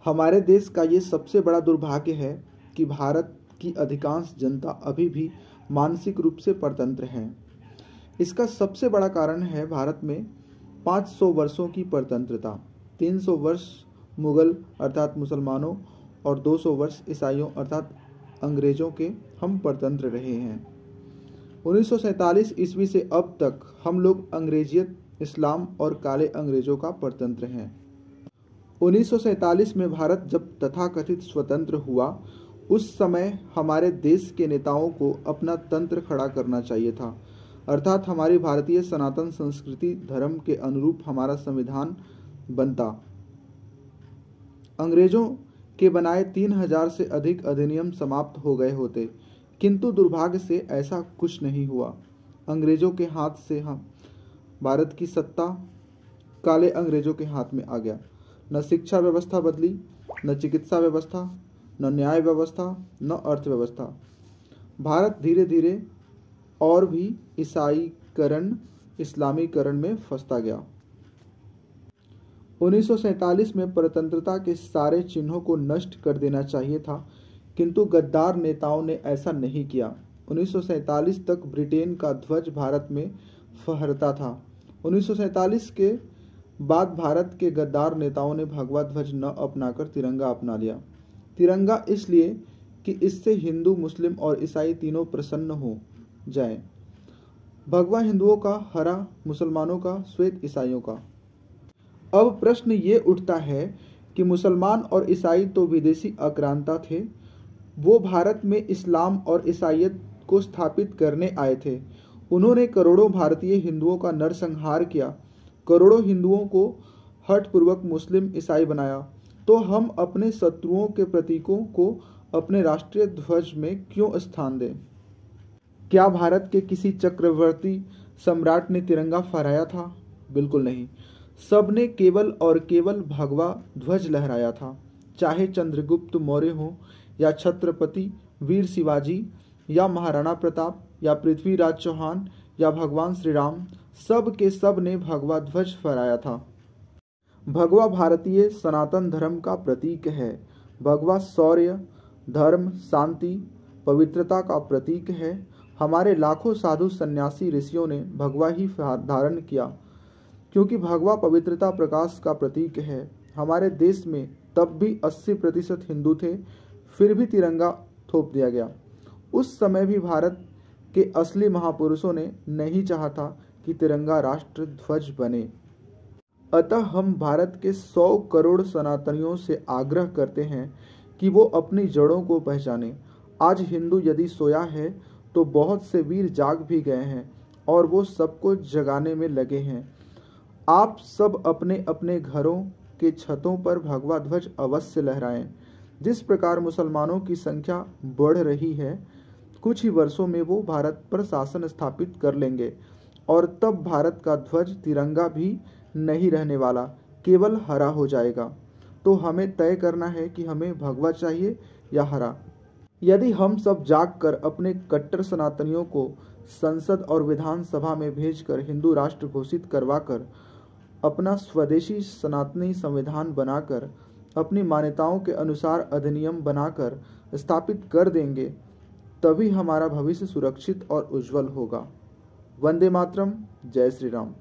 हमारे देश का ये सबसे बड़ा दुर्भाग्य है कि भारत की अधिकांश जनता अभी भी मानसिक रूप से परतंत्र है। इसका सबसे बड़ा कारण है भारत में 500 वर्षों की परतंत्रता, 300 वर्ष मुगल अर्थात मुसलमानों और 200 वर्ष ईसाइयों अर्थात अंग्रेजों के हम परतंत्र रहे हैं। 1947 ईस्वी से अब तक हम लोग अंग्रेजियत, इस्लाम और काले अंग्रेजों का परतंत्र हैं। 1947 में भारत जब तथाकथित स्वतंत्र हुआ, उस समय हमारे देश के नेताओं को अपना तंत्र खड़ा करना चाहिए था, अर्थात हमारी भारतीय सनातन संस्कृति धर्म के अनुरूप हमारा संविधान बनता। अंग्रेजों के बनाए 3000 से अधिक अधिनियम समाप्त हो गए होते, किंतु दुर्भाग्य से ऐसा कुछ नहीं हुआ। अंग्रेजों के हाथ से भारत की सत्ता काले अंग्रेजों के हाथ में आ गया। न शिक्षा व्यवस्था बदली, न चिकित्सा व्यवस्था, न न्याय व्यवस्था, न अर्थव्यवस्था। भारत धीरे धीरे और भी ईसाईकरण, इस्लामीकरण में फंसता गया। 1947 में परतंत्रता के सारे चिन्हों को नष्ट कर देना चाहिए था, किंतु गद्दार नेताओं ने ऐसा नहीं किया। 1947 तक ब्रिटेन का ध्वज भारत में फहरता था। 1947 के बाद भारत के गद्दार नेताओं ने भगवा ध्वज न अपनाकर तिरंगा अपना लिया। तिरंगा इसलिए कि इससे हिंदू, मुस्लिम और ईसाई तीनों प्रसन्न हो जाएं। भगवा हिंदुओं का, हरा मुसलमानों का, श्वेत ईसाइयों का। अब प्रश्न ये उठता है कि मुसलमान और ईसाई तो विदेशी आक्रांता थे, वो भारत में इस्लाम और ईसाईयत को स्थापित करने आए थे। उन्होंने करोड़ों भारतीय हिंदुओं का नरसंहार किया, करोड़ों हिंदुओं को हठपूर्वक मुस्लिम ईसाई बनाया। तो हम अपने शत्रुओं के प्रतीकों को अपने राष्ट्रीय ध्वज में क्यों स्थान दें? क्या भारत के किसी चक्रवर्ती सम्राट ने तिरंगा फहराया था? बिल्कुल नहीं। सबने केवल और केवल भगवा ध्वज लहराया था। चाहे चंद्रगुप्त मौर्य हो, या छत्रपति वीर शिवाजी, या महाराणा प्रताप, या पृथ्वीराज चौहान, या भगवान श्री राम, सब के सब ने भगवा ध्वज फहराया था। भगवा भारतीय सनातन धर्म का प्रतीक है। भगवा शौर्य, धर्म, शांति, पवित्रता का प्रतीक है। हमारे लाखों साधु सन्यासी ऋषियों ने भगवा ही धारण किया, क्योंकि भगवा पवित्रता प्रकाश का प्रतीक है। हमारे देश में तब भी 80% हिंदू थे, फिर भी तिरंगा थोप दिया गया। उस समय भी भारत के असली महापुरुषों ने नहीं चाहा था कि तिरंगा राष्ट्र ध्वज बने। अतः हम भारत के 100 करोड़ सनातनियों से आग्रह करते हैं कि वो अपनी जड़ों को पहचानें। आज हिंदू यदि सोया है तो बहुत से वीर जाग भी गए हैं और वो सबको जगाने में लगे हैं। आप सब अपने अपने घरों के छतों पर भगवा ध्वज अवश्य लहराएं। जिस प्रकार मुसलमानों की संख्या बढ़ रही है, कुछ ही वर्षों में वो भारत पर शासन स्थापित कर लेंगे और तब भारत का ध्वज तिरंगा भी नहीं रहने वाला, केवल हरा हो जाएगा। तो हमें तय करना है कि हमें भगवा चाहिए या हरा। यदि हम सब जागकर अपने कट्टर सनातनियों को संसद और विधानसभा में भेजकर हिंदू राष्ट्र घोषित करवाकर अपना स्वदेशी सनातनी संविधान बनाकर अपनी मान्यताओं के अनुसार अधिनियम बनाकर स्थापित कर देंगे, तभी हमारा भविष्य सुरक्षित और उज्जवल होगा। वंदे मातरम। जय श्री राम।